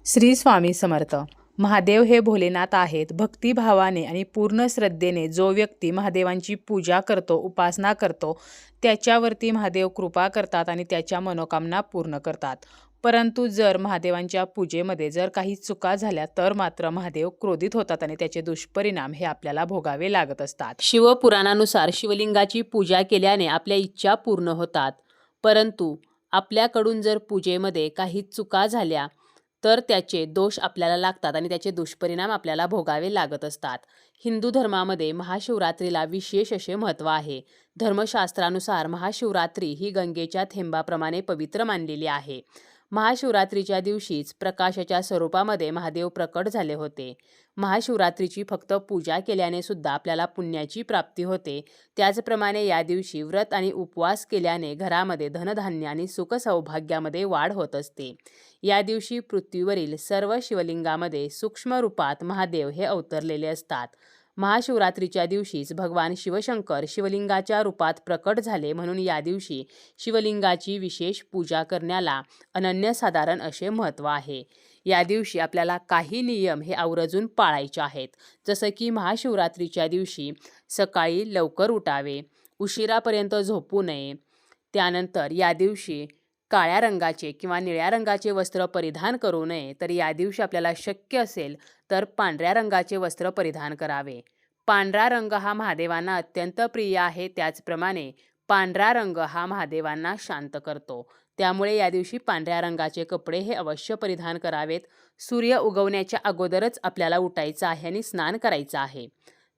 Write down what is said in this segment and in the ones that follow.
श्री स्वामी समर्थ. महादेव हे भोलेनाथ आहेत. भक्तिभावाने आणि पूर्ण श्रद्धेने जो व्यक्ती महादेवांची पूजा करतो, उपासना करतो, त्याच्यावरती महादेव कृपा करतात आणि त्याच्या मनोकामना पूर्ण करतात. परंतु जर महादेवांच्या पूजेमध्ये जर काही चुका झाल्या तर मात्र महादेव क्रोधित होतात आणि त्याचे दुष्परिणाम हे आपल्याला भोगावे लागत असतात. शिवपुराणानुसार शिवलिंगाची पूजा केल्याने आपल्या इच्छा पूर्ण होतात. परंतु आपल्याकडून जर पूजेमध्ये काही चुका झाल्या तर त्याचे दोष आपल्याला लागतात आणि त्याचे दुष्परिणाम आपल्याला भोगावे लागत असतात. हिंदू धर्मामध्ये महाशिवरात्रीला विशेष असे महत्त्व आहे. धर्मशास्त्रानुसार महाशिवरात्री ही गंगेच्या थेंबाप्रमाणे पवित्र मानलेली आहे. महाशिवरात्रीच्या दिवशीच प्रकाशाच्या स्वरूपामध्ये महादेव प्रकट झाले होते. महाशिवरात्रीची फक्त पूजा केल्याने सुद्धा आपल्याला पुण्याची प्राप्ती होते. त्याचप्रमाणे या दिवशी व्रत आणि उपवास केल्याने घरामध्ये धनधान्य आणि सुखसौभाग्यामध्ये वाढ होत असते. या दिवशी पृथ्वीवरील सर्व शिवलिंगामध्ये सूक्ष्म रूपात महादेव हे अवतरलेले असतात. महाशिवरात्रीच्या दिवशीच भगवान शिवशंकर शिवलिंगाच्या रूपात प्रकट झाले, म्हणून या दिवशी शिवलिंगाची विशेष पूजा करण्याला अनन्यसाधारण असे महत्त्व आहे. या दिवशी आपल्याला काही नियम हे आवर्जून पाळायचे आहेत. जसं की महाशिवरात्रीच्या दिवशी सकाळी लवकर उठावे, उशिरापर्यंत झोपू नये. त्यानंतर या दिवशी काळ्या रंगाचे किंवा निळ्या रंगाचे वस्त्र परिधान करू नये. तर या दिवशी आपल्याला शक्य असेल तर पांढऱ्या रंगाचे वस्त्र परिधान करावे. पांढरा रंग हा महादेवांना अत्यंत प्रिय आहे. त्याचप्रमाणे पांढरा रंग हा महादेवांना शांत करतो. त्यामुळे या दिवशी पांढऱ्या रंगाचे कपडे हे अवश्य परिधान करावेत. सूर्य उगवण्याच्या अगोदरच आपल्याला उठायचं आहे आणि स्नान करायचं आहे.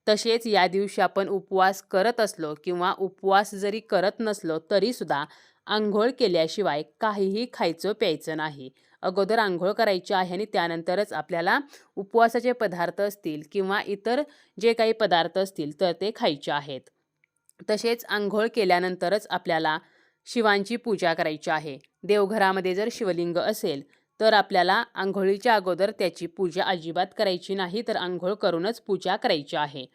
तसेच या दिवशी आपण उपवास करत असलो किंवा उपवास जरी करत नसलो तरीसुद्धा आंघोळ केल्याशिवाय काहीही खायचं प्यायचं नाही. अगोदर आंघोळ करायची आहे आणि त्यानंतरच आपल्याला उपवासाचे पदार्थ असतील किंवा इतर जे काही पदार्थ असतील तर ते खायचे आहेत. तसेच आंघोळ केल्यानंतरच आपल्याला शिवांची पूजा करायची आहे. देवघरामध्ये जर शिवलिंग असेल तर आपल्याला आंघोळीच्या अगोदर त्याची पूजा अजिबात करायची नाही, तर आंघोळ करूनच पूजा करायची आहे.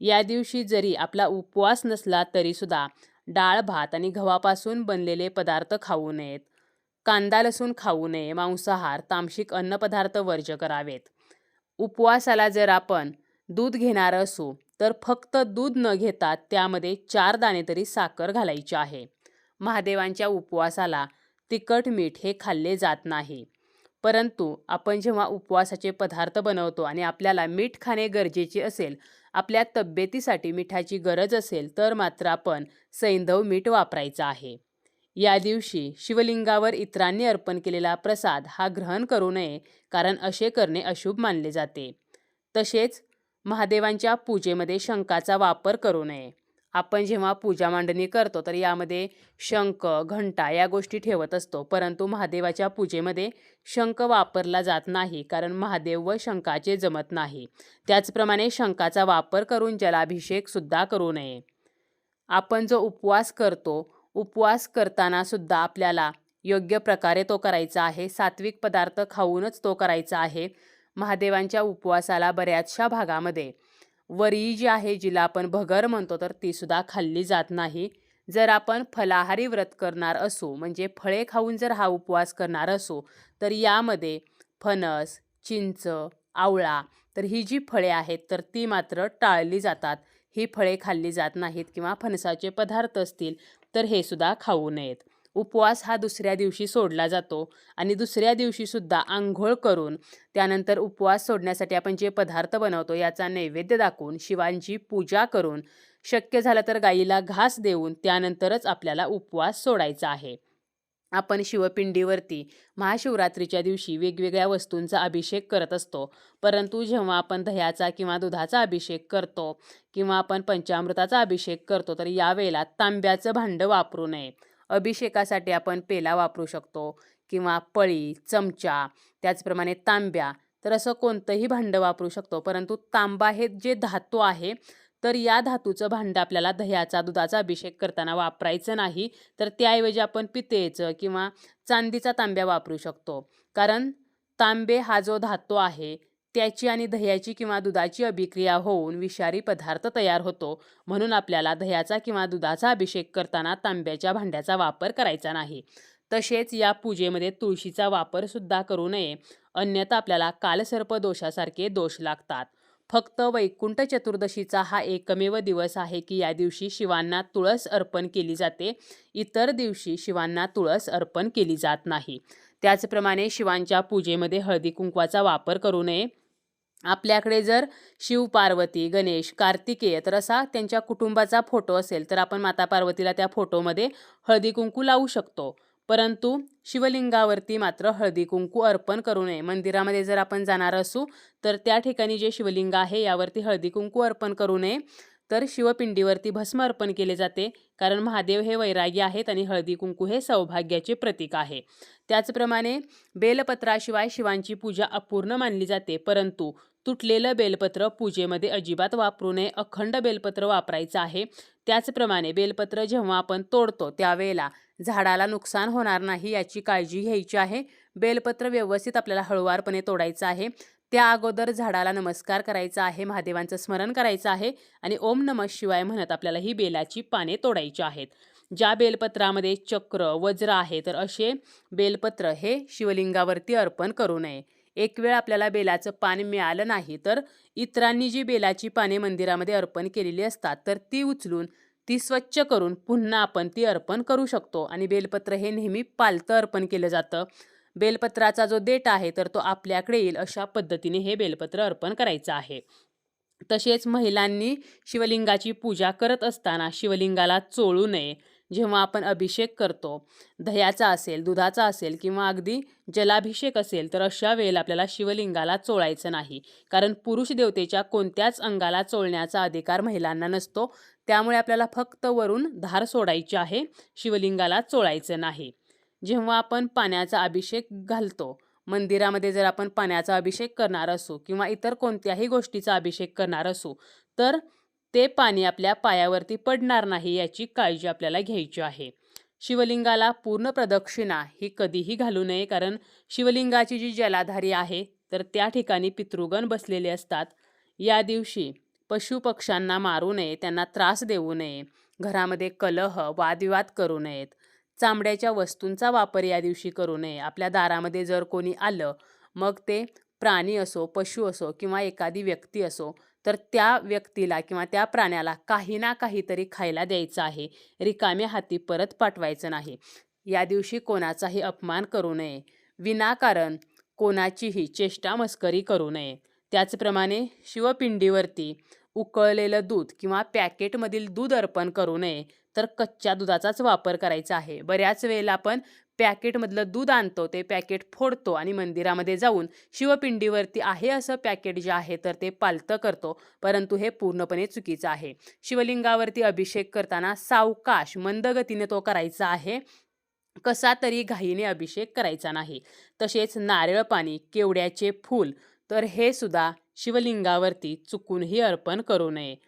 या दिवशी जरी आपला उपवास नसला तरीसुद्धा डाळ भात आणि गव्हापासून बनलेले पदार्थ खाऊ नयेत. कांदा लसूण खाऊ नये. मांसाहार तामसिक अन्नपदार्थ वर्ज्य करावेत. उपवासाला जर आपण दूध घेणार असू तर फक्त दूध न घेता त्यामध्ये 4 दाणे तरी साखर घालायची आहे. महादेवांच्या उपवासाला तिखट मीठ हे खाल्ले जात नाही. परंतु आपण जेव्हा उपवासाचे पदार्थ बनवतो आणि आपल्याला मीठ खाणे गरजेचे असेल, आपल्या तब्येतीसाठी मिठाची गरज असेल तर मात्र आपण सैंधव मीठ वापरायचं आहे. या दिवशी शिवलिंगावर इतरांनी अर्पण केलेला प्रसाद हा ग्रहण करू नये, कारण असे करणे अशुभ मानले जाते. तसेच महादेवांच्या पूजेमध्ये शंखाचा वापर करू नये. आपण जेव्हा पूजा मांडणी करतो तर यामध्ये शंख, घंटा या गोष्टी ठेवत असतो, परंतु महादेवाच्या पूजेमध्ये शंख वापरला जात नाही, कारण महादेव व शंखाचे जमत नाही. त्याचप्रमाणे शंखाचा वापर करून जलाभिषेक सुद्धा करू नये. आपण जो उपवास करतो, उपवास करताना सुद्धा आपल्याला योग्य प्रकारे तो करायचा आहे. सात्विक पदार्थ खाऊनच तो करायचा आहे. महादेवांच्या उपवासाला बऱ्याचशा भागामध्ये वरी जी आहे, जिला आपण भगर म्हणतो, तर ती सुद्धा खाल्ली जात नाही. जर आपण फलाहारी व्रत करणार असू, म्हणजे फळे खाऊन जर हा उपवास करणार असू, तर यामध्ये फणस, चिंच, आवळा, तर ही जी फळे आहेत तर ती मात्र टाळली जातात. ही फळे खाल्ली जात नाहीत. किंवा फणसाचे पदार्थ असतील तर हे सुद्धा खाऊ नयेत. उपवास हा दुसऱ्या दिवशी सोडला जातो आणि दुसऱ्या दिवशीसुद्धा आंघोळ करून त्यानंतर उपवास सोडण्यासाठी आपण जे पदार्थ बनवतो याचा नैवेद्य दाखवून शिवांची पूजा करून शक्य झालं तर गाईला घास देऊन त्यानंतरच आपल्याला उपवास सोडायचा आहे. आपण शिवपिंडीवरती महाशिवरात्रीच्या दिवशी वेगवेगळ्या वस्तूंचा अभिषेक करत असतो, परंतु जेव्हा आपण दह्याचा किंवा दुधाचा अभिषेक करतो किंवा आपण पंचामृताचा अभिषेक करतो तर यावेळेला तांब्याचं भांडं वापरू नये. अभिषेकासाठी आपण पेला वापरू शकतो किंवा पळी, चमचा, त्याचप्रमाणे तांब्या, तर असं कोणतंही भांडं वापरू शकतो. परंतु तांबा हे जे धातू आहे तर या धातूचं भांडं आपल्याला दह्याचा दुधाचा अभिषेक करताना वापरायचं नाही, तर त्याऐवजी आपण पितळेचं किंवा चांदीचा तांब्या वापरू शकतो. कारण तांबे हा जो धातू आहे त्याची आणि दह्याची किंवा दुधाची अभिक्रिया होऊन विषारी पदार्थ तयार होतो, म्हणून आपल्याला दह्याचा किंवा दुधाचा अभिषेक करताना तांब्याच्या भांड्याचा वापर करायचा नाही. तसेच या पूजेमध्ये तुळशीचा वापर सुद्धा करू नये, अन्यथा आपल्याला कालसर्प दोषासारखे दोष लागतात. फक्त वैकुंठ चतुर्दशीचा हा एकमेव दिवस आहे की या दिवशी शिवांना तुळस अर्पण केली जाते. इतर दिवशी शिवांना तुळस अर्पण केली जात नाही. त्याचप्रमाणे शिवांच्या पूजेमध्ये हळदी कुंकवाचा वापर करू नये. आपल्याकडे जर शिव, पार्वती, गणेश, कार्तिकेय तर असा त्यांच्या कुटुंबाचा फोटो असेल तर आपण माता पार्वतीला त्या फोटोमध्ये हळदी कुंकू लावू शकतो. परंतु शिवलिंगावरती मात्र हळदी कुंकू अर्पण करू नये. मंदिरामध्ये जर आपण जाणार असू तर त्या ठिकाणी जे शिवलिंग आहे यावरती हळदी कुंकू अर्पण करू नये. तर शिवपिंडीवरती भस्म अर्पण केले जाते, कारण महादेव हे वैरागी आहेत आणि हळदी कुंकू हे सौभाग्याचे प्रतीक आहे. त्याचप्रमाणे बेलपत्राशिवाय शिवांची पूजा अपूर्ण मानली जाते. परंतु तुटलेलं बेलपत्र पूजेमध्ये अजिबात वापरू नये. अखंड बेलपत्र वापरायचं आहे. त्याचप्रमाणे बेलपत्र जेव्हा आपण तोडतो त्यावेळेला झाडाला नुकसान होणार नाही याची काळजी घ्यायची आहे. बेलपत्र व्यवस्थित आपल्याला हळूवारपणे तोडायचं आहे. त्या अगोदर झाडाला नमस्कार करायचा आहे, महादेवांचं स्मरण करायचं आहे आणि ओम नमः शिवाय म्हणत आपल्याला ही बेलाची पाने तोडायची आहेत. ज्या बेलपत्रामध्ये चक्र, वज्र आहे तर असे बेलपत्र हे शिवलिंगावरती अर्पण करू नये. एक वेळ आपल्याला बेलाचं पान मिळालं नाही तर इतरांनी जी बेलाची पाने मंदिरामध्ये अर्पण केलेली असतात तर ती उचलून ती स्वच्छ करून पुन्हा आपण ती अर्पण करू शकतो. आणि बेलपत्र हे नेहमी पालतं अर्पण केलं जातं. बेलपत्राचा जो देठ आहे तर तो आपल्याकडे येईल अशा पद्धतीने हे बेलपत्र अर्पण करायचं आहे. तसेच महिलांनी शिवलिंगाची पूजा करत असताना शिवलिंगाला चोळू नये. जेव्हा आपण अभिषेक करतो, दह्याचा असेल, दुधाचा असेल किंवा अगदी जलाभिषेक असेल तर अशा वेळेला आपल्याला शिवलिंगाला चोळायचं नाही, कारण पुरुष देवतेच्या कोणत्याच अंगाला चोळण्याचा अधिकार महिलांना नसतो. त्यामुळे आपल्याला फक्त वरून धार सोडायची आहे, शिवलिंगाला चोळायचं नाही. जेव्हा आपण पाण्याचा अभिषेक घालतो, मंदिरामध्ये जर आपण पाण्याचा अभिषेक करणार असू किंवा इतर कोणत्याही गोष्टीचा अभिषेक करणार असू तर ते पाणी आपल्या पायावरती पडणार नाही याची काळजी आपल्याला घ्यायची आहे. शिवलिंगाला पूर्ण प्रदक्षिणा ही कधीही घालू नये, कारण शिवलिंगाची जी जलाधारी आहे तर त्या ठिकाणी पितृगण बसलेले असतात. या दिवशी पशुपक्ष्यांना मारू नये, त्यांना त्रास देऊ नये, घरामध्ये कलह, वादविवाद करू नयेत, चामड्याच्या वस्तूंचा वापर या दिवशी करू नये. आपल्या दारामध्ये जर कोणी आलं, मग ते प्राणी असो, पशु असो किंवा एखादी व्यक्ती असो, तर त्या व्यक्तीला किंवा त्या प्राण्याला काही ना काहीतरी खायला द्यायचं आहे. रिकाम्या हाती परत पाठवायचं नाही. या दिवशी कोणाचाही अपमान करू नये. विनाकारण कोणाचीही चेष्टा मस्करी करू नये. त्याचप्रमाणे शिवपिंडीवरती उकळलेलं दूध किंवा पॅकेटमधील दूध अर्पण करू नये, तर कच्च्या दुधाचाच वापर करायचा आहे. बऱ्याच वेळेला आपण पॅकेटमधलं दूध आणतो, ते पॅकेट फोडतो आणि मंदिरामध्ये जाऊन शिवपिंडीवरती आहे असं पॅकेट जे आहे तर ते पालतं करतो, परंतु हे पूर्णपणे चुकीचं आहे. शिवलिंगावरती अभिषेक करताना सावकाश मंदगतीने तो करायचा आहे, कसा तरी घाईने अभिषेक करायचा नाही. तसेच नारळ पाणी, केवड्याचे फूल तर हे सुद्धा शिवलिंगावरती चुकूनही अर्पण करू नये.